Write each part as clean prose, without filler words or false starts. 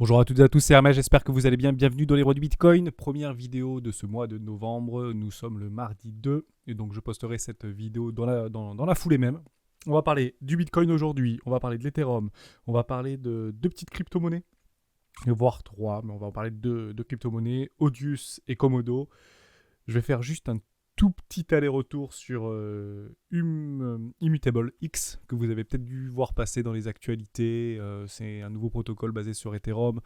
Bonjour à toutes et à tous, c'est Hermès, j'espère que vous allez bien. Bienvenue dans les rois du Bitcoin. Première vidéo de ce mois de novembre. Nous sommes le mardi 2 et donc je posterai cette vidéo dans la foulée même. On va parler du Bitcoin aujourd'hui, on va parler de l'Ethereum, on va parler de deux petites crypto-monnaies, voire trois, mais on va en parler de deux crypto-monnaies, Audius et Komodo. Je vais faire juste un tout petit aller-retour sur Immutable X, que vous avez peut-être dû voir passer dans les actualités. C'est un nouveau protocole basé sur Ethereum.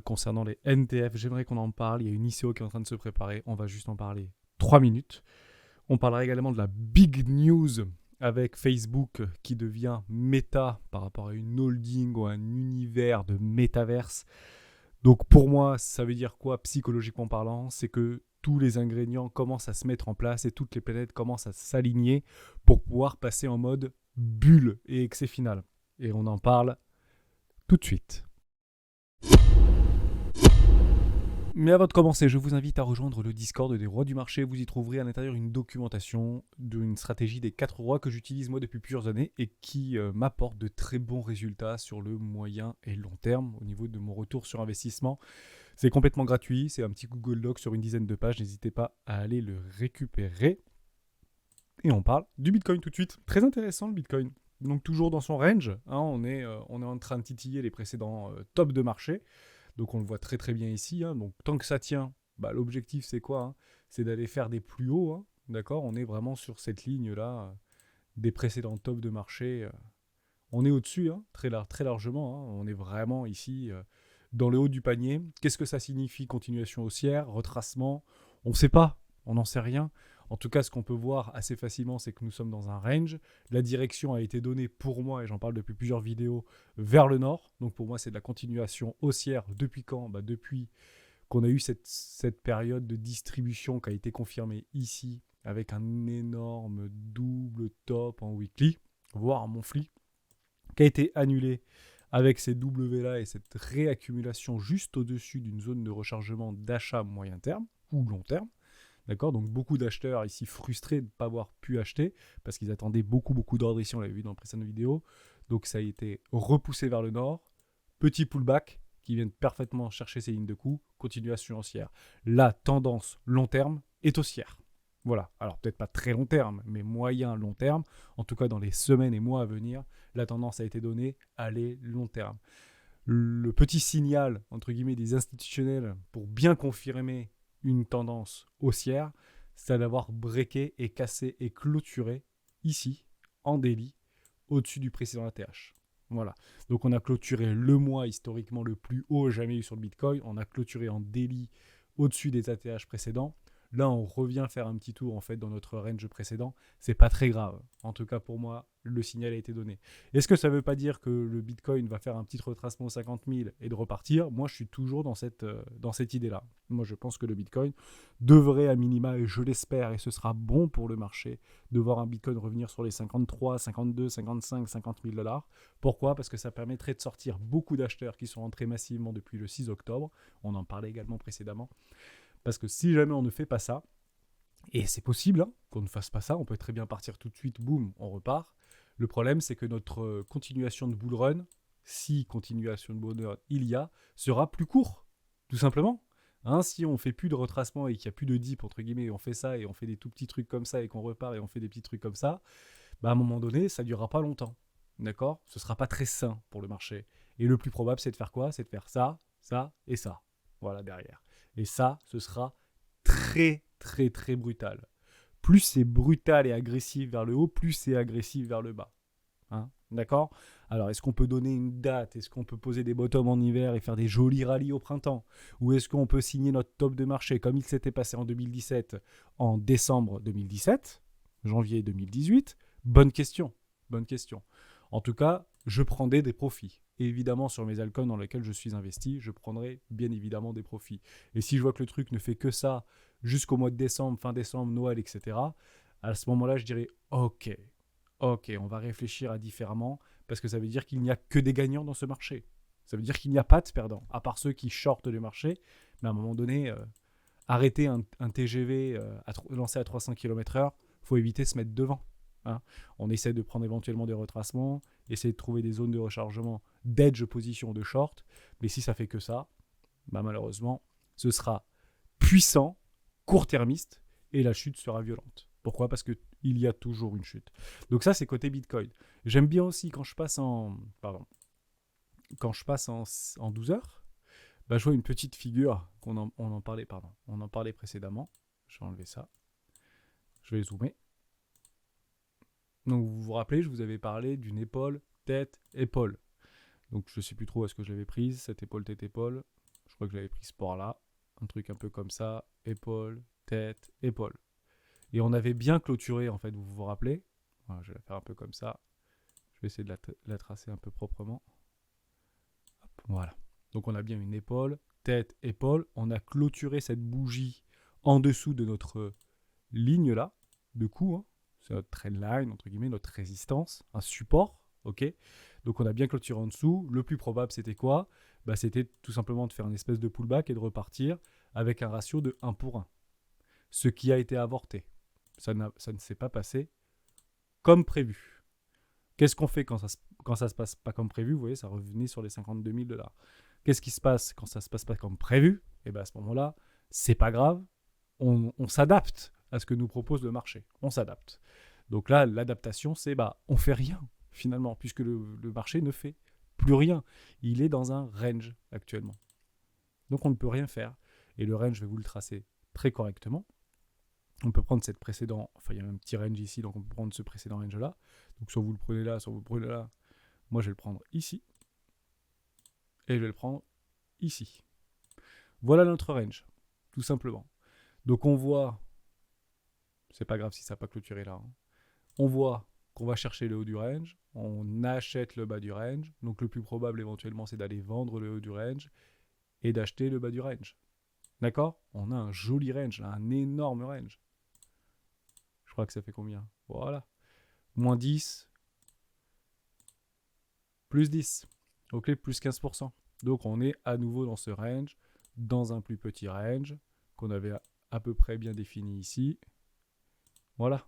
Concernant les NTF, j'aimerais qu'on en parle. Il y a une ICO qui est en train de se préparer. On va juste en parler 3 minutes. On parlera également de la big news avec Facebook qui devient méta par rapport à une holding ou un univers de métaverse. Donc pour moi, ça veut dire quoi psychologiquement parlant? C'est que tous les ingrédients commencent à se mettre en place et toutes les planètes commencent à s'aligner pour pouvoir passer en mode bulle et excès final. Et on en parle tout de suite. Mais avant de commencer, je vous invite à rejoindre le Discord des rois du marché. Vous y trouverez à l'intérieur une documentation d'une stratégie des 4 rois que j'utilise moi depuis plusieurs années et qui m'apporte de très bons résultats sur le moyen et long terme au niveau de mon retour sur investissement. C'est complètement gratuit, c'est un petit Google Doc sur une dizaine de pages, n'hésitez pas à aller le récupérer. Et on parle du Bitcoin tout de suite. Très intéressant le Bitcoin. Donc toujours dans son range, hein, on est en train de titiller les précédents tops de marché. Donc on le voit très très bien ici. Hein. Donc tant que ça tient, l'objectif c'est quoi, hein? C'est d'aller faire des plus hauts. Hein. D'accord. On est vraiment sur cette ligne-là des précédents tops de marché. On est au-dessus, hein, très largement. Hein. On est vraiment ici dans le haut du panier. Qu'est-ce que ça signifie? Continuation haussière, retracement? On ne sait pas, on n'en sait rien. En tout cas, ce qu'on peut voir assez facilement, c'est que nous sommes dans un range. La direction a été donnée pour moi, et j'en parle depuis plusieurs vidéos, vers le nord. Donc pour moi, c'est de la continuation haussière. Depuis quand? Depuis qu'on a eu cette période de distribution qui a été confirmée ici, avec un énorme double top en weekly, voire en monthly, qui a été annulé avec ces W là et cette réaccumulation juste au-dessus d'une zone de rechargement d'achat moyen terme ou long terme. D'accord. Donc beaucoup d'acheteurs ici frustrés de ne pas avoir pu acheter parce qu'ils attendaient beaucoup d'ordres ici, on l'avait vu dans la précédente vidéo. Donc ça a été repoussé vers le nord. Petit pullback qui vient parfaitement chercher ses lignes de coût. Continuation haussière. La tendance long terme est haussière. Voilà. Alors peut-être pas très long terme, mais moyen long terme. En tout cas dans les semaines et mois à venir, la tendance a été donnée. Allez, long terme. Le petit signal, entre guillemets, des institutionnels pour bien confirmer une tendance haussière, c'est d'avoir breaké et cassé et clôturé ici, en daily, au-dessus du précédent ATH. Voilà. Donc on a clôturé le mois historiquement le plus haut jamais eu sur le Bitcoin. On a clôturé en daily au-dessus des ATH précédents. Là, on revient faire un petit tour en fait dans notre range précédent. C'est pas très grave. En tout cas, pour moi, le signal a été donné. Est-ce que ça veut pas dire que le Bitcoin va faire un petit retracement aux 50 000 et de repartir? Moi, je suis toujours dans cette idée-là. Moi, je pense que le Bitcoin devrait à minima, et je l'espère, et ce sera bon pour le marché, de voir un Bitcoin revenir sur les 53, 52, 55, 50 000 dollars. Pourquoi? Parce que ça permettrait de sortir beaucoup d'acheteurs qui sont entrés massivement depuis le 6 octobre. On en parlait également précédemment. Parce que si jamais on ne fait pas ça, et c'est possible hein, qu'on ne fasse pas ça, on peut très bien partir tout de suite, boum, on repart. Le problème, c'est que notre continuation de bull run, si continuation de bull run il y a, sera plus court, tout simplement. Hein, si on fait plus de retracement et qu'il n'y a plus de dip, entre guillemets, et on fait ça, et on fait des tout petits trucs comme ça, et qu'on repart, et on fait des petits trucs comme ça, à un moment donné, ça ne durera pas longtemps. D'accord? Ce ne sera pas très sain pour le marché. Et le plus probable, c'est de faire quoi? C'est de faire ça, ça et ça. Voilà, derrière. Et ça, ce sera très brutal. Plus c'est brutal et agressif vers le haut, plus c'est agressif vers le bas. Hein, d'accord? Alors, est-ce qu'on peut donner une date? Est-ce qu'on peut poser des bottoms en hiver et faire des jolis rallyes au printemps? Ou est-ce qu'on peut signer notre top de marché comme il s'était passé en 2017, en décembre 2017, janvier 2018? Bonne question. En tout cas, je prendrai des profits. Et évidemment, sur mes altcoins dans lesquels je suis investi, je prendrai bien évidemment des profits. Et si je vois que le truc ne fait que ça jusqu'au mois de décembre, fin décembre, Noël, etc., à ce moment-là, je dirais ok, on va réfléchir à différemment parce que ça veut dire qu'il n'y a que des gagnants dans ce marché. Ça veut dire qu'il n'y a pas de perdants, à part ceux qui shortent le marché. Mais à un moment donné, arrêter un TGV lancé à 300 km/h, il faut éviter de se mettre devant. hein. On essaie de prendre éventuellement des retracements, essayer de trouver des zones de rechargement d'edge position de short, mais si ça fait que ça, bah malheureusement, ce sera puissant, court-termiste, et la chute sera violente. Pourquoi ? Parce qu'il y a toujours une chute. Donc ça, c'est côté Bitcoin. J'aime bien aussi quand je passe en... Pardon. Quand je passe en 12 heures, bah, je vois une petite figure, on en parlait précédemment. Je vais enlever ça. Je vais zoomer. Donc vous vous rappelez, je vous avais parlé d'une épaule, tête, épaule. Donc je ne sais plus trop où est-ce que je l'avais prise, cette épaule, tête, épaule. Je crois que je l'avais prise par là. Un truc un peu comme ça, épaule, tête, épaule. Et on avait bien clôturé, en fait, vous vous rappelez. Voilà, je vais la faire un peu comme ça. Je vais essayer de la tracer un peu proprement. Hop, voilà. Donc on a bien une épaule, tête, épaule. On a clôturé cette bougie en dessous de notre ligne là, de coup. Hein. C'est notre trendline, entre guillemets, notre résistance, un support. Ok. Donc on a bien clôturé en dessous. Le plus probable, c'était quoi ? Bah, c'était tout simplement de faire une espèce de pullback et de repartir avec un ratio de 1 pour 1. Ce qui a été avorté. Ça ne s'est pas passé comme prévu. Qu'est-ce qu'on fait quand ça se passe pas comme prévu ? Vous voyez, ça revenait sur les 52 000 $. Qu'est-ce qui se passe quand ça se passe pas comme prévu ? Et bien à ce moment-là, c'est pas grave. On s'adapte à ce que nous propose le marché. On s'adapte. Donc là, l'adaptation, c'est on fait rien finalement, puisque le marché ne fait plus rien. Il est dans un range actuellement. Donc on ne peut rien faire. Et le range, je vais vous le tracer très correctement. On peut prendre cette précédente, enfin il y a un petit range ici, donc on peut prendre ce précédent range là. Donc soit vous le prenez là, soit vous le prenez là. Moi je vais le prendre ici. Et je vais le prendre ici. Voilà notre range, tout simplement. Donc on voit, c'est pas grave si ça n'a pas clôturé là. Hein. On voit qu'on va chercher le haut du range, on achète le bas du range. Donc le plus probable éventuellement c'est d'aller vendre le haut du range et d'acheter le bas du range. D'accord ? On a un joli range, là, un énorme range. Je crois que ça fait combien ? Voilà. Moins 10, plus 10. Ok, plus 15%. Donc on est à nouveau dans ce range, dans un plus petit range, qu'on avait à peu près bien défini ici. Voilà.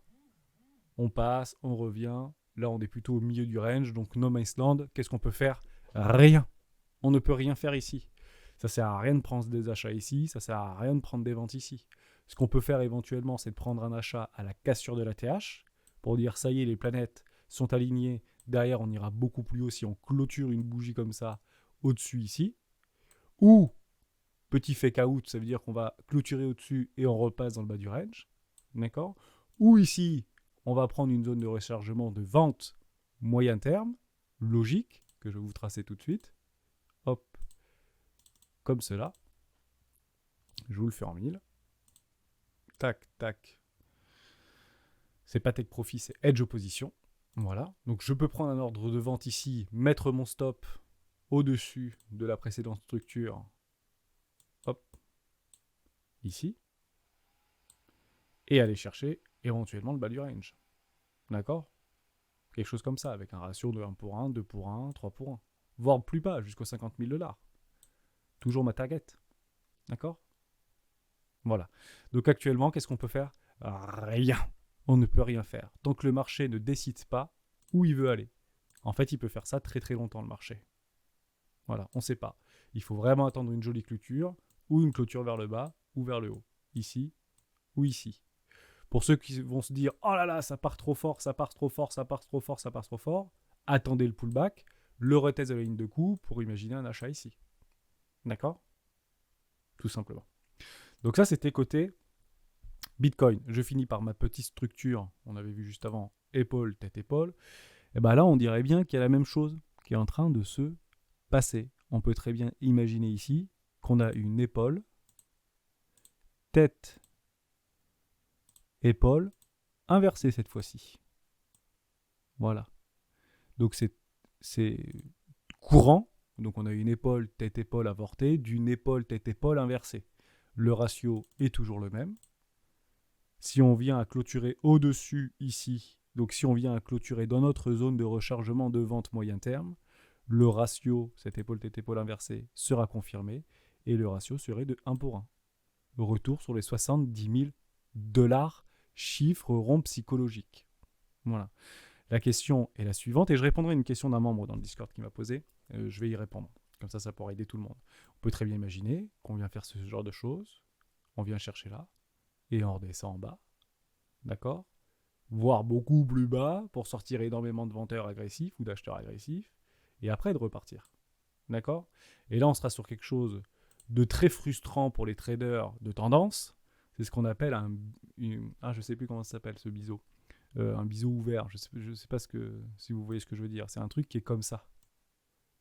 On passe, on revient. Là, on est plutôt au milieu du range, donc no man's land. Qu'est-ce qu'on peut faire ? Rien. On ne peut rien faire ici. Ça sert à rien de prendre des achats ici, ça sert à rien de prendre des ventes ici. Ce qu'on peut faire éventuellement, c'est de prendre un achat à la cassure de la TH pour dire ça y est, les planètes sont alignées. Derrière, on ira beaucoup plus haut si on clôture une bougie comme ça au-dessus ici. Ou petit fake out, ça veut dire qu'on va clôturer au-dessus et on repasse dans le bas du range. D'accord ? Ou ici, on va prendre une zone de rechargement de vente moyen terme, logique, que je vais vous tracer tout de suite. Hop, comme cela. Je vous le fais en 1000. Tac, tac. C'est pas take profit, c'est edge opposition. Voilà. Donc je peux prendre un ordre de vente ici, mettre mon stop au-dessus de la précédente structure. Hop. Ici. Et aller chercher éventuellement le bas du range. D'accord ? Quelque chose comme ça, avec un ratio de 1 pour 1, 2 pour 1, 3 pour 1. Voire plus bas, jusqu'aux 50 000 $. Toujours ma target. D'accord ? Voilà. Donc actuellement, qu'est-ce qu'on peut faire ? Rien. On ne peut rien faire. Tant que le marché ne décide pas où il veut aller. En fait, il peut faire ça très très longtemps, le marché. Voilà, on ne sait pas. Il faut vraiment attendre une jolie clôture, ou une clôture vers le bas, ou vers le haut. Ici, ou ici. Pour ceux qui vont se dire « Oh là là, ça part trop fort, ça part trop fort, ça part trop fort, ça part trop fort », attendez le pullback, le retest de la ligne de coup pour imaginer un achat ici. D'accord ? Tout simplement. Donc ça, c'était côté Bitcoin. Je finis par ma petite structure, on avait vu juste avant, épaule, tête, épaule. Et bien là, on dirait bien qu'il y a la même chose qui est en train de se passer. On peut très bien imaginer ici qu'on a une épaule, tête, épaule, inversée cette fois-ci. Voilà. Donc c'est courant. Donc on a une épaule, tête, épaule avortée, d'une épaule, tête, épaule inversée. Le ratio est toujours le même. Si on vient à clôturer au-dessus ici, donc si on vient à clôturer dans notre zone de rechargement de vente moyen terme, le ratio, cette épaule, tête, épaule inversée, sera confirmé et le ratio serait de 1 pour 1. Retour sur les 70 000 $, chiffre rond psychologique. Voilà. La question est la suivante, et je répondrai à une question d'un membre dans le Discord qui m'a posé. Je vais y répondre. Comme ça pourra aider tout le monde. On peut très bien imaginer qu'on vient faire ce genre de choses. On vient chercher là, et on redescend en bas. D'accord ? Voire beaucoup plus bas pour sortir énormément de vendeurs agressifs ou d'acheteurs agressifs, et après de repartir. D'accord ? Et là, on sera sur quelque chose de très frustrant pour les traders de tendance. C'est ce qu'on appelle je sais plus comment ça s'appelle ce biseau. Un biseau ouvert. Je sais pas si vous voyez ce que je veux dire. C'est un truc qui est comme ça.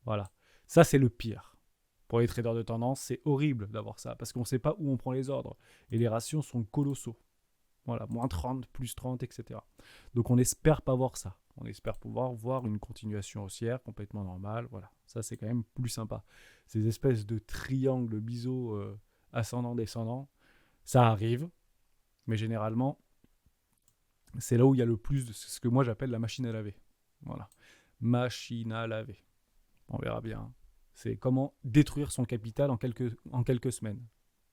Voilà. Ça, c'est le pire. Pour les traders de tendance, c'est horrible d'avoir ça parce qu'on ne sait pas où on prend les ordres. Et les ratios sont colossaux. Voilà, moins 30, plus 30, etc. Donc on n'espère pas voir ça. On espère pouvoir voir une continuation haussière complètement normale. Voilà, ça c'est quand même plus sympa. Ces espèces de triangles biseau ascendant-descendant, ça arrive. Mais généralement, c'est là où il y a le plus de ce que moi j'appelle la machine à laver. Voilà, machine à laver. On verra bien. C'est comment détruire son capital en quelques semaines.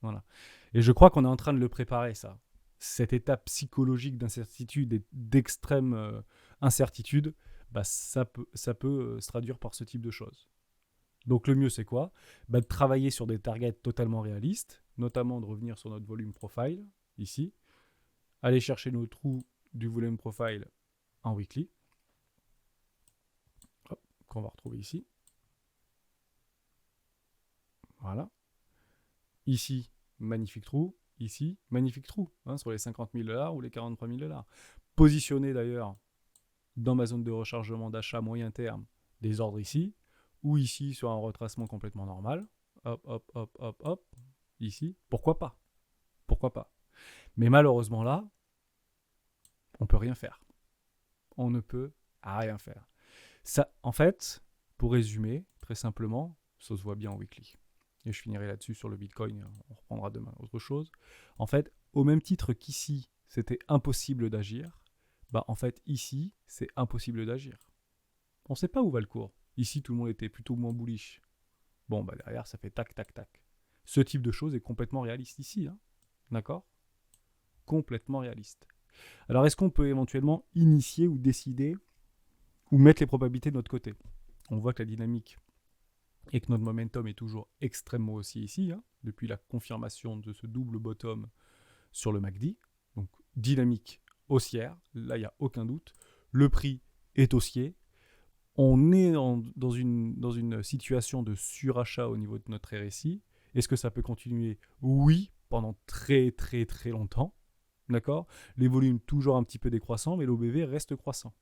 Voilà. Et je crois qu'on est en train de le préparer, ça. Cette étape psychologique d'incertitude et d'extrême incertitude, ça peut se traduire par ce type de choses. Donc le mieux, c'est quoi ? De travailler sur des targets totalement réalistes, notamment de revenir sur notre volume profile, ici, aller chercher nos trous du volume profile en weekly, qu'on va retrouver ici. Voilà. Ici, magnifique trou. Ici, magnifique trou, sur les 50 000 $ ou les 43 000 $. Positionné d'ailleurs dans ma zone de rechargement d'achat moyen terme des ordres ici, ou ici sur un retracement complètement normal. Hop, hop, hop, hop, hop. Ici, pourquoi pas ? Pourquoi pas ? Mais malheureusement là, on peut rien faire. On ne peut rien faire. Ça, en fait, pour résumer, très simplement, ça se voit bien en weekly. Et je finirai là-dessus sur le Bitcoin, on reprendra demain autre chose. En fait, au même titre qu'ici, c'était impossible d'agir, en fait, ici, c'est impossible d'agir. On ne sait pas où va le cours. Ici, tout le monde était plutôt moins bullish. Bon, derrière, ça fait tac, tac, tac. Ce type de choses est complètement réaliste ici, d'accord ? Complètement réaliste. Alors, est-ce qu'on peut éventuellement initier ou décider ou mettre les probabilités de notre côté ? On voit que la dynamique et que notre momentum est toujours extrêmement haussier ici, depuis la confirmation de ce double bottom sur le MACD. Donc, dynamique haussière, là, il n'y a aucun doute. Le prix est haussier. On est dans une situation de surachat au niveau de notre RSI. Est-ce que ça peut continuer ? Oui, pendant très, très, très longtemps. D'accord ? Les volumes toujours un petit peu décroissants, mais l'OBV reste croissant.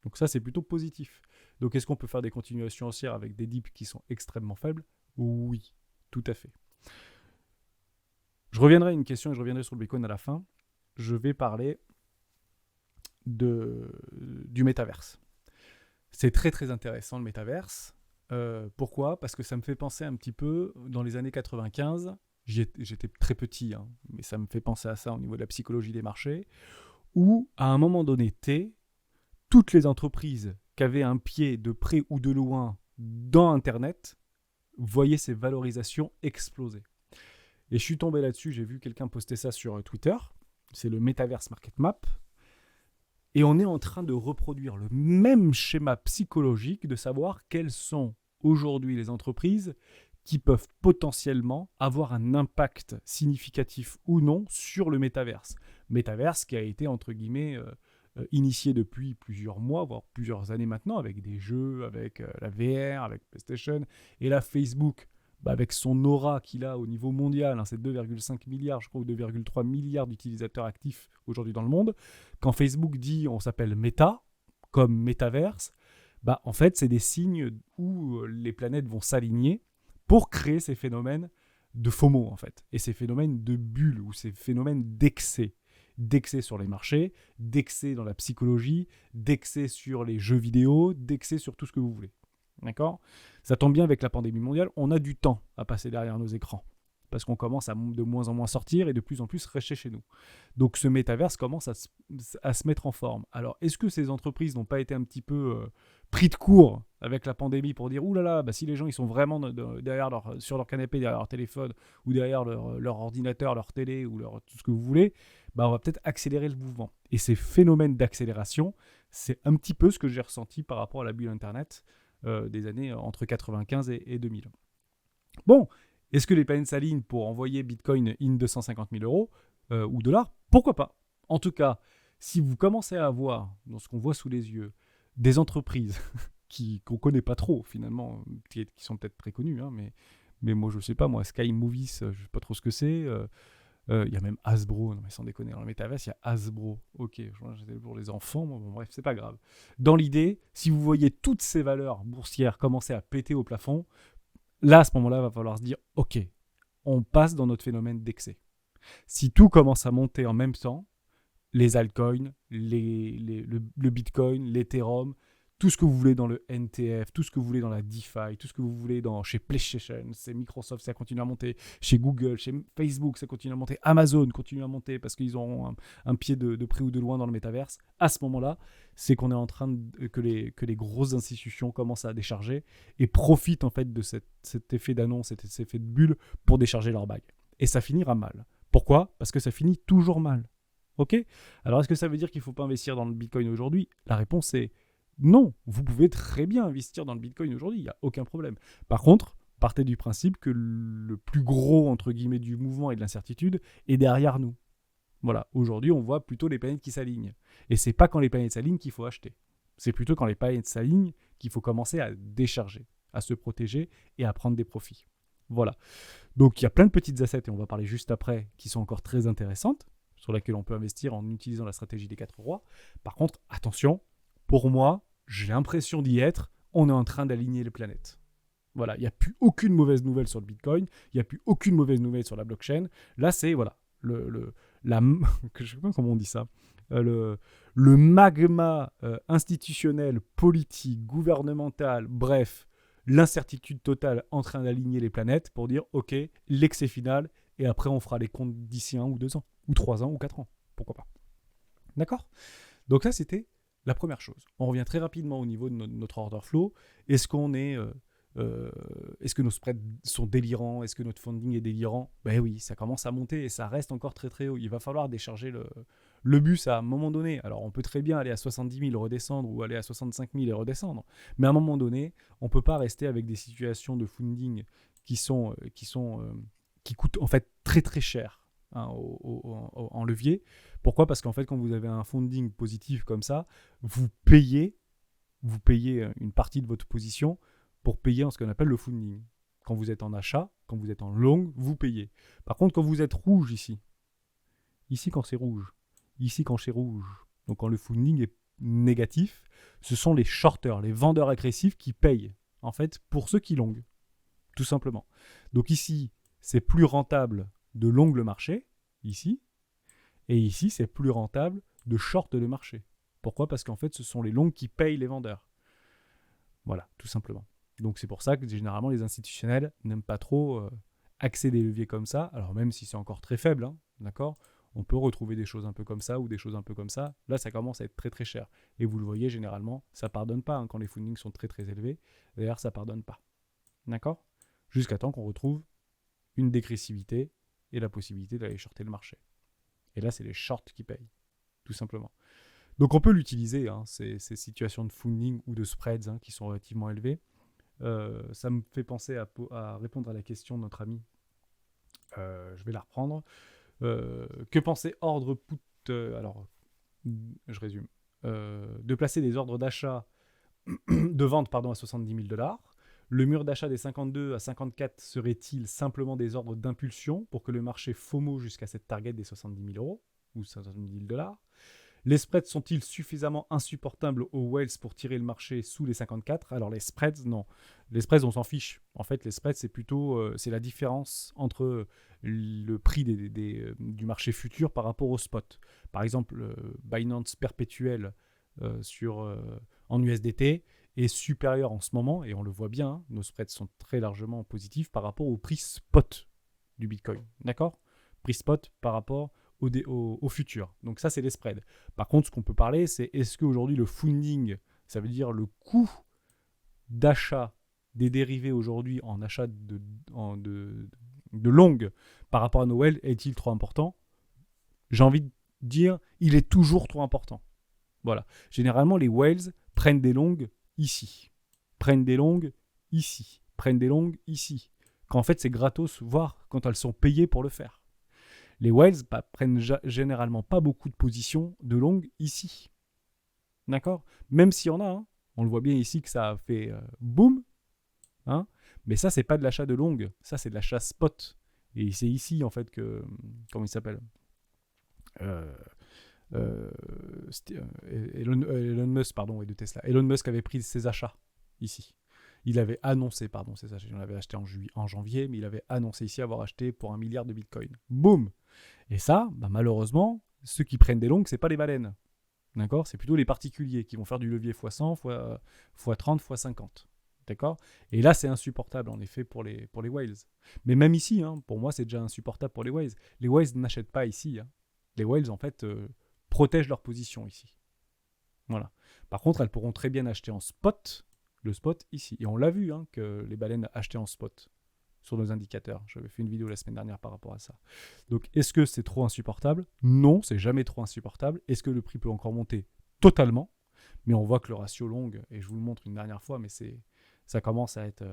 Donc ça, c'est plutôt positif. Donc est-ce qu'on peut faire des continuations haussières avec des dips qui sont extrêmement faibles ? Oui, tout à fait. Je reviendrai à une question et je reviendrai sur le Bitcoin à la fin. Je vais parler du métaverse. C'est très très intéressant le métaverse. Pourquoi ? Parce que ça me fait penser un petit peu, dans les années 95, j'étais très petit, mais ça me fait penser à ça au niveau de la psychologie des marchés, où à un moment donné toutes les entreprises qui avaient un pied de près ou de loin dans Internet voyaient ces valorisations exploser. Et je suis tombé là-dessus, j'ai vu quelqu'un poster ça sur Twitter, c'est le Metaverse Market Map, et on est en train de reproduire le même schéma psychologique de savoir quelles sont aujourd'hui les entreprises qui peuvent potentiellement avoir un impact significatif ou non sur le métaverse. Métaverse qui a été, entre guillemets, initié depuis plusieurs mois, voire plusieurs années maintenant, avec des jeux, avec la VR, avec PlayStation, et là Facebook, avec son aura qu'il a au niveau mondial, c'est 2,5 milliards, je crois, ou 2,3 milliards d'utilisateurs actifs aujourd'hui dans le monde. Quand Facebook dit on s'appelle Meta, comme Metaverse, en fait, c'est des signes où les planètes vont s'aligner pour créer ces phénomènes de FOMO, en fait, et ces phénomènes de bulles, ou ces phénomènes d'excès sur les marchés, d'excès dans la psychologie, d'excès sur les jeux vidéo, d'excès sur tout ce que vous voulez. D'accord ? Ça tombe bien avec la pandémie mondiale, on a du temps à passer derrière nos écrans. parce qu'on commence à de moins en moins sortir et de plus en plus rester chez nous. Donc ce métaverse commence à se mettre en forme. Alors est-ce que ces entreprises n'ont pas été un petit peu pris de court avec la pandémie pour dire « Ouh là là, bah, si les gens ils sont vraiment derrière sur leur canapé, derrière leur téléphone ou derrière leur ordinateur, leur télé ou tout ce que vous voulez, bah, on va peut-être accélérer le mouvement. » Et ces phénomènes d'accélération, c'est un petit peu ce que j'ai ressenti par rapport à la bulle Internet des années entre 95 et 2000. Bon, est-ce que les planètes s'alignent pour envoyer Bitcoin in 250 000 euros ou dollars? Pourquoi pas? En tout cas, si vous commencez à avoir, dans ce qu'on voit sous les yeux, des entreprises qu'on ne connaît pas trop finalement, qui sont peut-être très connues, hein, mais moi je ne sais pas, moi Sky Movies, je ne sais pas trop ce que c'est. Il y a même Hasbro, non mais sans déconner, dans le métaverse, il y a Hasbro. Ok, j'étais pour les enfants, bon, bref, c'est pas grave. Dans l'idée, si vous voyez toutes ces valeurs boursières commencer à péter au plafond, là, à ce moment-là, il va falloir se dire, ok, on passe dans notre phénomène d'excès. Si tout commence à monter en même temps, les altcoins, le Bitcoin, l'Ethereum, tout ce que vous voulez dans le NTF, tout ce que vous voulez dans la DeFi, tout ce que vous voulez chez PlayStation, chez Microsoft, ça continue à monter, chez Google, chez Facebook, ça continue à monter, Amazon continue à monter parce qu'ils auront un pied de près ou de loin dans le métaverse. À ce moment-là, c'est qu'on est en train que les grosses institutions commencent à décharger et profitent en fait de cet effet d'annonce, cet effet de bulle pour décharger leur bague. Et ça finira mal. Pourquoi? Parce que ça finit toujours mal. Ok? Alors est-ce que ça veut dire qu'il ne faut pas investir dans le Bitcoin aujourd'hui? La réponse est non, vous pouvez très bien investir dans le Bitcoin aujourd'hui, il n'y a aucun problème. Par contre, partez du principe que le plus gros, entre guillemets, du mouvement et de l'incertitude est derrière nous. Voilà, aujourd'hui, on voit plutôt les planètes qui s'alignent. Et c'est pas quand les planètes s'alignent qu'il faut acheter. C'est plutôt quand les planètes s'alignent qu'il faut commencer à décharger, à se protéger et à prendre des profits. Voilà. Donc, il y a plein de petites assets, et on va parler juste après, qui sont encore très intéressantes, sur lesquelles on peut investir en utilisant la stratégie des 4 rois. Par contre, attention, pour moi, j'ai l'impression d'y être, on est en train d'aligner les planètes. Voilà, il n'y a plus aucune mauvaise nouvelle sur le Bitcoin, il n'y a plus aucune mauvaise nouvelle sur la blockchain. Là, c'est, voilà, je ne sais pas comment on dit ça, le magma institutionnel, politique, gouvernemental, bref, l'incertitude totale en train d'aligner les planètes pour dire, ok, l'excès final, et après on fera les comptes d'ici 1 ou 2 ans, ou 3 ans, ou 4 ans, pourquoi pas. D'accord? Donc ça, c'était la première chose. On revient très rapidement au niveau de notre order flow. Est-ce que nos spreads sont délirants? Est-ce que notre funding est délirant? Ben oui, ça commence à monter et ça reste encore très très haut. Il va falloir décharger le bus à un moment donné. Alors on peut très bien aller à 70 000 redescendre ou aller à 65 000 et redescendre. Mais à un moment donné, on ne peut pas rester avec des situations de funding qui coûtent en fait très très cher. Hein, en levier. Pourquoi? Parce qu'en fait, quand vous avez un funding positif comme ça, vous payez une partie de votre position pour payer en ce qu'on appelle le funding. Quand vous êtes en achat, quand vous êtes en long, vous payez. Par contre, quand vous êtes rouge ici quand c'est rouge, ici quand c'est rouge, donc quand le funding est négatif, ce sont les shorters, les vendeurs agressifs qui payent, en fait, pour ceux qui long, tout simplement. Donc ici, c'est plus rentable de long le marché, ici, et ici, c'est plus rentable de short le marché. Pourquoi? Parce qu'en fait, ce sont les longs qui payent les vendeurs. Voilà, tout simplement. Donc c'est pour ça que généralement, les institutionnels n'aiment pas trop accéder des leviers comme ça, alors même si c'est encore très faible, hein, d'accord? On peut retrouver des choses un peu comme ça ou des choses un peu comme ça. Là, ça commence à être très très cher. Et vous le voyez, généralement, ça ne pardonne pas hein, quand les fundings sont très très élevés. D'ailleurs, ça ne pardonne pas. D'accord? Jusqu'à temps qu'on retrouve une dégressivité et la possibilité d'aller shorter le marché. Et là, c'est les shorts qui payent, tout simplement. Donc on peut l'utiliser, hein, ces situations de funding ou de spreads hein, qui sont relativement élevés. Ça me fait penser à répondre à la question de notre ami. Je vais la reprendre. Que pensait Ordre Put alors, je résume. De placer des ordres d'achat, de vente pardon, à 70 000 $. Le mur d'achat des 52 à 54 serait-il simplement des ordres d'impulsion pour que le marché FOMO jusqu'à cette target des 70 000 € ou 70 000 $? Les spreads sont-ils suffisamment insupportables aux whales pour tirer le marché sous les 54? Alors les spreads, non. Les spreads, on s'en fiche. En fait, les spreads, c'est plutôt c'est la différence entre le prix du marché futur par rapport au spot. Par exemple, Binance perpétuel en USDT est supérieur en ce moment, et on le voit bien, hein, nos spreads sont très largement positifs par rapport au prix spot du Bitcoin, d'accord? Prix spot par rapport au futur. Donc ça, c'est les spreads. Par contre, ce qu'on peut parler, c'est est-ce qu'aujourd'hui le funding, ça veut dire le coût d'achat des dérivés aujourd'hui en achat de longue par rapport à nos whales, est-il trop important? J'ai envie de dire, il est toujours trop important. Voilà. Généralement, les whales prennent des longues ici, prennent des longues ici, prennent des longues ici. Quand en fait, c'est gratos, voire quand elles sont payées pour le faire. Les whales prennent généralement pas beaucoup de positions de longue ici. D'accord? Même s'il y en a, hein. On le voit bien ici que ça a fait boum. Hein, mais ça, c'est pas de l'achat de longue. Ça, c'est de l'achat spot. Et c'est ici, en fait, que... Comment il s'appelle Elon Musk, pardon, et de Tesla. Elon Musk avait pris ses achats ici. Il avait annoncé, pardon, ses achats. Il en avait acheté en janvier, mais il avait annoncé ici avoir acheté pour 1 milliard de Bitcoin. Boum. Et ça, bah, malheureusement, ceux qui prennent des longues, c'est pas les baleines. D'accord? C'est plutôt les particuliers qui vont faire du levier x100, x30, x50. D'accord? Et là, c'est insupportable, en effet, pour les whales. Mais même ici, hein, pour moi, c'est déjà insupportable pour les whales. Les whales n'achètent pas ici. Hein. Les whales, en fait, protègent leur position ici. Voilà. Par contre, elles pourront très bien acheter en spot, le spot ici. Et on l'a vu, hein, que les baleines achetaient en spot sur nos indicateurs. J'avais fait une vidéo la semaine dernière par rapport à ça. Donc, est-ce que c'est trop insupportable? Non, c'est jamais trop insupportable. Est-ce que le prix peut encore monter? Totalement. Mais on voit que le ratio long, et je vous le montre une dernière fois, mais ça commence à être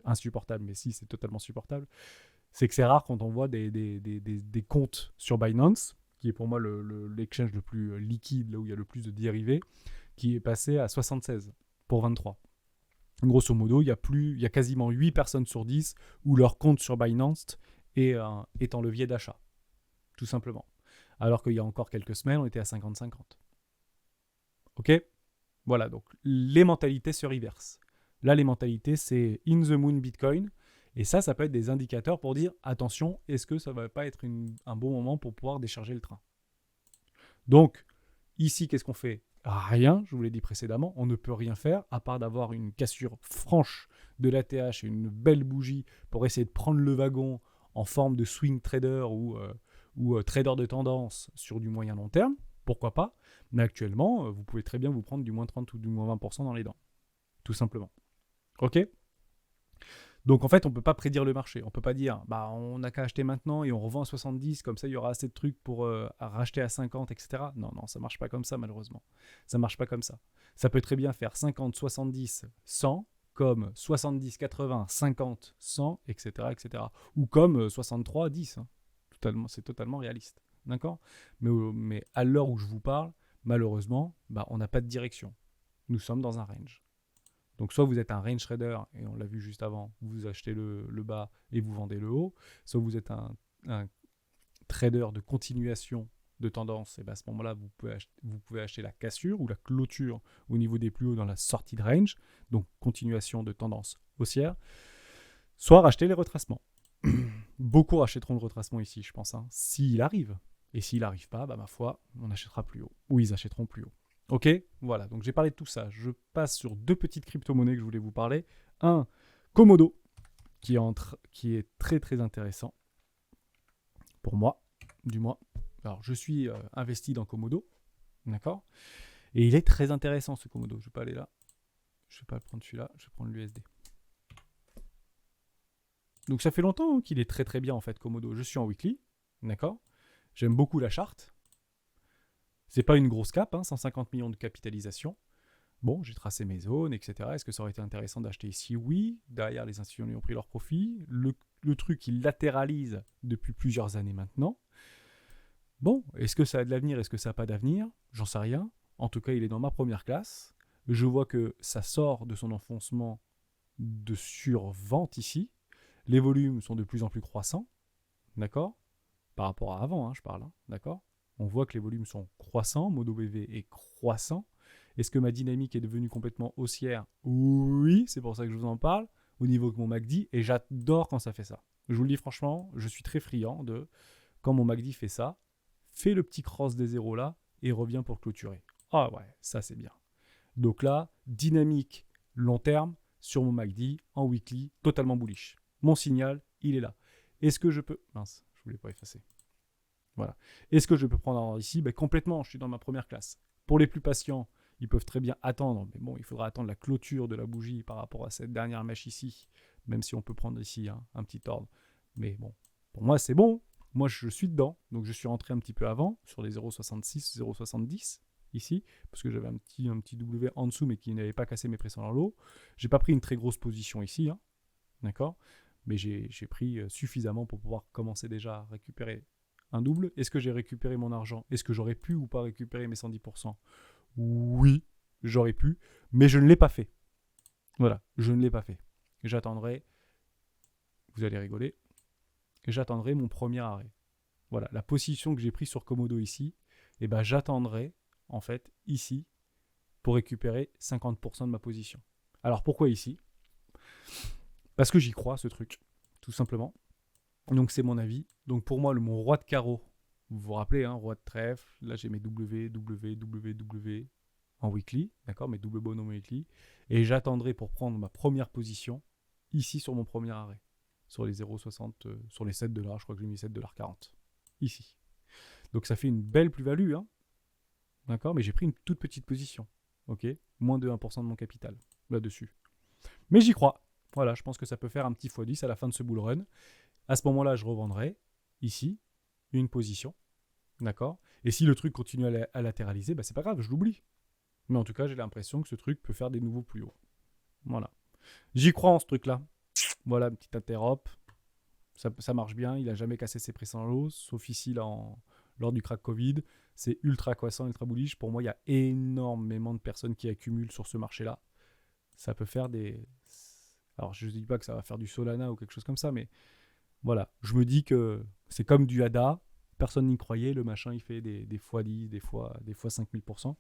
insupportable, mais si, c'est totalement supportable. C'est que c'est rare quand on voit des comptes sur Binance, qui est pour moi l'exchange le plus liquide, là où il y a le plus de dérivés, qui est passé à 76 pour 23. Grosso modo, il y a quasiment 8 personnes sur 10 où leur compte sur Binance est en levier d'achat, tout simplement. Alors qu'il y a encore quelques semaines, on était à 50-50. Ok? Voilà, donc les mentalités se reversent. Là, les mentalités, c'est in the moon Bitcoin. Et ça peut être des indicateurs pour dire, attention, est-ce que ça ne va pas être un bon moment pour pouvoir décharger le train? Donc, ici, qu'est-ce qu'on fait? Rien, je vous l'ai dit précédemment, on ne peut rien faire à part d'avoir une cassure franche de l'ATH et une belle bougie pour essayer de prendre le wagon en forme de swing trader ou trader de tendance sur du moyen long terme. Pourquoi pas? Mais actuellement, vous pouvez très bien vous prendre du moins 30 ou du moins 20% dans les dents. Tout simplement. Ok? Donc en fait, on ne peut pas prédire le marché. On ne peut pas dire, bah, on n'a qu'à acheter maintenant et on revend à 70, comme ça il y aura assez de trucs pour racheter à 50, etc. Non, ça ne marche pas comme ça malheureusement. Ça ne marche pas comme ça. Ça peut très bien faire 50, 70, 100, comme 70, 80, 50, 100, etc. etc. Ou comme 63, 10. Hein. C'est totalement réaliste. D'accord? Mais à l'heure où je vous parle, malheureusement, bah, on n'a pas de direction. Nous sommes dans un range. Donc soit vous êtes un range trader, et on l'a vu juste avant, vous achetez le bas et vous vendez le haut, soit vous êtes un trader de continuation de tendance, et bien à ce moment-là, vous pouvez acheter la cassure ou la clôture au niveau des plus hauts dans la sortie de range, donc continuation de tendance haussière, soit racheter les retracements. Beaucoup rachèteront le retracement ici, je pense, hein, s'il arrive. Et s'il n'arrive pas, bah, ma foi, on achètera plus haut, ou ils achèteront plus haut. Ok, voilà, donc j'ai parlé de tout ça. Je passe sur deux petites crypto-monnaies que je voulais vous parler. Un, Komodo, qui est très très intéressant pour moi, du moins. Alors, je suis investi dans Komodo, d'accord? Et il est très intéressant ce Komodo. Je ne vais pas aller là. Je ne vais pas prendre celui-là, je vais prendre l'USD. Donc ça fait longtemps qu'il est très très bien en fait, Komodo. Je suis en weekly, d'accord? J'aime beaucoup la charte. C'est pas une grosse cap, hein, 150 millions de capitalisation. Bon, j'ai tracé mes zones, etc. Est-ce que ça aurait été intéressant d'acheter ici? Oui. Derrière, les institutions lui ont pris leur profit. Le truc, il latéralise depuis plusieurs années maintenant. Bon, est-ce que ça a de l'avenir? Est-ce que ça n'a pas d'avenir? J'en sais rien. En tout cas, il est dans ma première classe. Je vois que ça sort de son enfoncement de survente ici. Les volumes sont de plus en plus croissants. D'accord? Par rapport à avant, hein, je parle. Hein, d'accord? On voit que les volumes sont croissants. Modo BV est croissant. Est-ce que ma dynamique est devenue complètement haussière? Oui, c'est pour ça que je vous en parle, au niveau de mon MACD, et j'adore quand ça fait ça. Je vous le dis franchement, je suis très friand de quand mon MACD fait ça, fait le petit cross des zéros là, et revient pour clôturer. Ah ouais, ça c'est bien. Donc là, dynamique long terme sur mon MACD, en weekly, totalement bullish. Mon signal, il est là. Est-ce que je peux... Mince, je voulais pas effacer. Voilà. Est-ce que je peux prendre un ordre ici? Complètement, je suis dans ma première classe. Pour les plus patients, ils peuvent très bien attendre, mais bon, il faudra attendre la clôture de la bougie par rapport à cette dernière mèche ici, même si on peut prendre ici un petit ordre. Mais bon, pour moi, c'est bon. Moi, je suis dedans, donc je suis rentré un petit peu avant, sur les 0,66, 0,70, ici, parce que j'avais un petit W en dessous, mais qui n'avait pas cassé mes précédents lots. J'ai pas pris une très grosse position ici, d'accord? Mais j'ai pris suffisamment pour pouvoir commencer déjà à récupérer un double. Est-ce que j'ai récupéré mon argent? Est-ce que j'aurais pu ou pas récupérer mes 110%? Oui, j'aurais pu, mais je ne l'ai pas fait. Voilà, je ne l'ai pas fait. J'attendrai, vous allez rigoler, j'attendrai mon premier arrêt. Voilà, la position que j'ai prise sur Komodo ici, et ben j'attendrai, en fait, ici, pour récupérer 50% de ma position. Alors pourquoi ici? Parce que j'y crois, ce truc, tout simplement. Donc c'est mon avis. Donc pour moi, mon roi de carreau, vous vous rappelez, roi de trèfle, là j'ai mes W en weekly, d'accord, mes double bonhomme weekly, et j'attendrai pour prendre ma première position, ici sur mon premier arrêt, sur les 0,60, sur les $7, je crois que j'ai mis $7,40, ici. Donc ça fait une belle plus-value, d'accord, mais j'ai pris une toute petite position, ok, moins de 1% de mon capital, là-dessus. Mais j'y crois, voilà, je pense que ça peut faire un petit x10 à la fin de ce bull run. À ce moment-là, je revendrai, ici, une position, d'accord. Et si le truc continue à latéraliser, c'est pas grave, je l'oublie. Mais en tout cas, j'ai l'impression que ce truc peut faire des nouveaux plus hauts. Voilà. J'y crois en ce truc-là. Voilà, une petite interop. Ça marche bien, il n'a jamais cassé ses précédents lows, sauf ici, lors du crack Covid. C'est ultra croissant, ultra bullish. Pour moi, il y a énormément de personnes qui accumulent sur ce marché-là. Ça peut faire des... Alors, je ne dis pas que ça va faire du Solana ou quelque chose comme ça, mais voilà. Je me dis que c'est comme du ADA. Personne n'y croyait. Le machin, il fait des fois 10, des fois 5000%.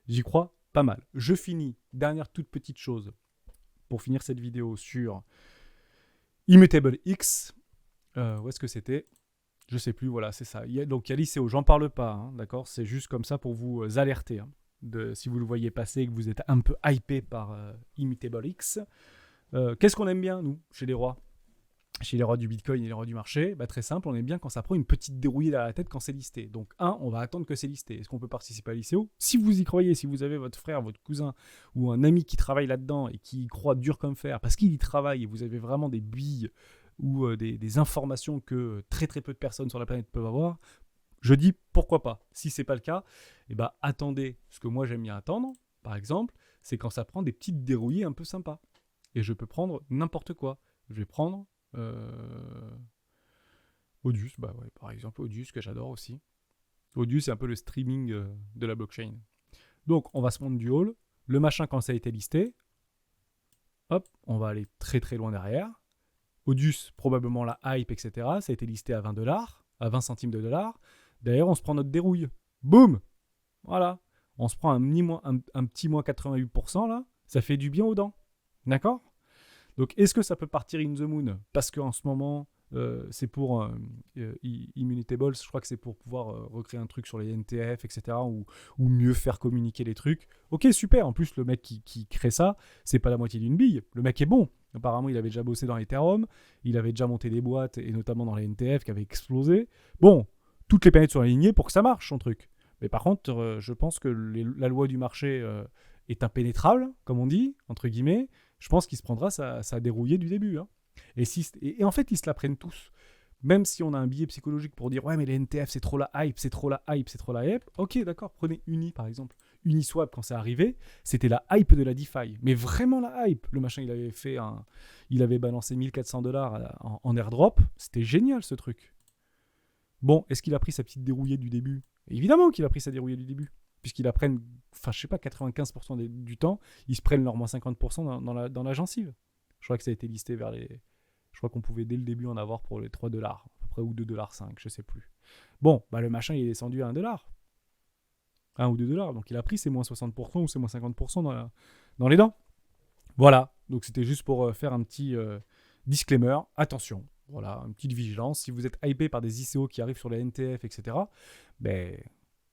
J'y crois pas mal. Je finis, dernière toute petite chose, pour finir cette vidéo sur Immutable X. Où est-ce que c'était? Je sais plus, voilà, c'est ça. Donc il y a l'ICO, j'en parle pas, d'accord? C'est juste comme ça pour vous alerter. Si vous le voyez passer et que vous êtes un peu hypé par Immutable X. Qu'est-ce qu'on aime bien, nous, chez les rois? Chez les rois du Bitcoin et les rois du marché, très simple, on aime bien quand ça prend une petite dérouillée dans la tête quand c'est listé. Donc on va attendre que c'est listé. Est-ce qu'on peut participer à l'ICO? Si vous y croyez, si vous avez votre frère, votre cousin ou un ami qui travaille là-dedans et qui y croit dur comme fer, parce qu'il y travaille et vous avez vraiment des billes ou des informations que très très peu de personnes sur la planète peuvent avoir, je dis pourquoi pas. Si c'est pas le cas, attendez. Ce que moi j'aime bien attendre, par exemple, c'est quand ça prend des petites dérouillées un peu sympas. Et je peux prendre n'importe quoi. Je vais prendre Audius, par exemple, Audius que j'adore aussi. Audius, c'est un peu le streaming de la blockchain. Donc, on va se prendre du hall. Le machin, quand ça a été listé, hop, on va aller très très loin derrière. Audius, probablement la hype, etc. Ça a été listé à $20, à 20 centimes de dollars. D'ailleurs, on se prend notre dérouille. Boum! Voilà. On se prend un petit moins 88% là. Ça fait du bien aux dents. D'accord? Donc, est-ce que ça peut partir in the moon? Parce qu'en ce moment, c'est pour Immutables, je crois que c'est pour pouvoir recréer un truc sur les NTF, etc. Ou mieux faire communiquer les trucs. Ok, super. En plus, le mec qui crée ça, c'est pas la moitié d'une bille. Le mec est bon. Apparemment, il avait déjà bossé dans Ethereum. Il avait déjà monté des boîtes, et notamment dans les NTF qui avaient explosé. Bon, toutes les planètes sont alignées pour que ça marche, son truc. Mais par contre, je pense que la loi du marché est impénétrable, comme on dit, entre guillemets. Je pense qu'il se prendra sa dérouillée du début. Et en fait, ils se la prennent tous. Même si on a un biais psychologique pour dire « Ouais, mais les NTF, c'est trop la hype, c'est trop la hype, c'est trop la hype. » Ok, d'accord, prenez Uni, par exemple. Uniswap, quand c'est arrivé, c'était la hype de la DeFi. Mais vraiment la hype. Le machin, il avait balancé $1400 en airdrop. C'était génial, ce truc. Bon, est-ce qu'il a pris sa petite dérouillée du début? Évidemment qu'il a pris sa dérouillée du début. Puisqu'ils apprennent, 95% du temps, ils se prennent leur moins 50% dans la gencive. Je crois que ça a été listé vers les... Je crois qu'on pouvait dès le début en avoir pour les $3, à peu près, ou $2,05, je sais plus. Bon, le machin, il est descendu à $1. 1 ou $2, donc il a pris ses moins 60% ou ses moins 50% dans les dents. Voilà, donc c'était juste pour faire un petit disclaimer. Attention, voilà, une petite vigilance. Si vous êtes hypé par des ICO qui arrivent sur les NTF, etc.,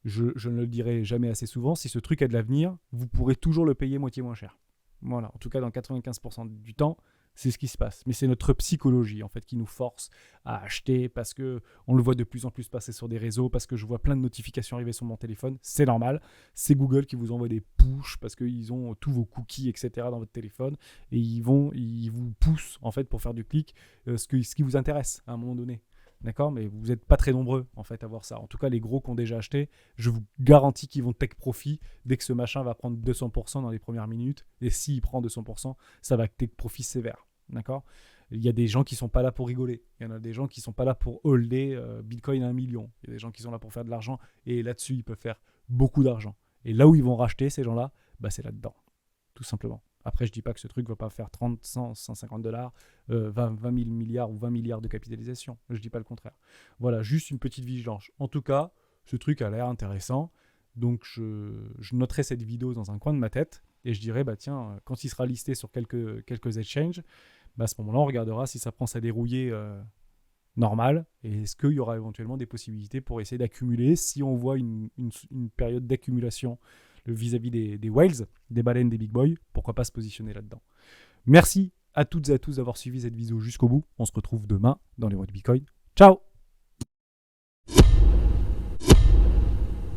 je ne le dirai jamais assez souvent, si ce truc a de l'avenir, vous pourrez toujours le payer moitié moins cher. Voilà, en tout cas dans 95% du temps, C'est ce qui se passe. Mais c'est notre psychologie, en fait, qui nous force à acheter parce que on le voit de plus en plus passer sur des réseaux, parce que je vois plein de notifications arriver sur mon téléphone. C'est normal. C'est Google qui vous envoie des push parce qu'ils ont tous vos cookies, etc. dans votre téléphone. Et ils vous poussent, en fait, pour faire du clic, ce qui vous intéresse à un moment donné. D'accord? Mais vous n'êtes pas très nombreux, en fait, à voir ça. En tout cas, les gros qui ont déjà acheté, je vous garantis qu'ils vont take profit dès que ce machin va prendre 200% dans les premières minutes. Et s'il prend 200%, ça va take profit sévère. D'accord? Il y a des gens qui sont pas là pour rigoler. Il y en a des gens qui sont pas là pour holder Bitcoin à 1 million. Il y a des gens qui sont là pour faire de l'argent. Et là-dessus, ils peuvent faire beaucoup d'argent. Et là où ils vont racheter, ces gens-là, bah, c'est là-dedans. Tout simplement. Après, je dis pas que ce truc va pas faire 30, 100, 150 dollars, 20 000 milliards ou 20 milliards de capitalisation. Je dis pas le contraire. Voilà, juste une petite vigilance. En tout cas, ce truc a l'air intéressant. Donc, je noterai cette vidéo dans un coin de ma tête. Et je dirais, bah tiens, quand il sera listé sur quelques exchanges, bah à ce moment-là, on regardera si ça prend sa dérouillée normale et est-ce qu'il y aura éventuellement des possibilités pour essayer d'accumuler si on voit une période d'accumulation vis-à-vis des whales, des baleines, des big boys, pourquoi pas se positionner là-dedans. Merci à toutes et à tous d'avoir suivi cette vidéo jusqu'au bout. On se retrouve demain dans les rois du Bitcoin. Ciao!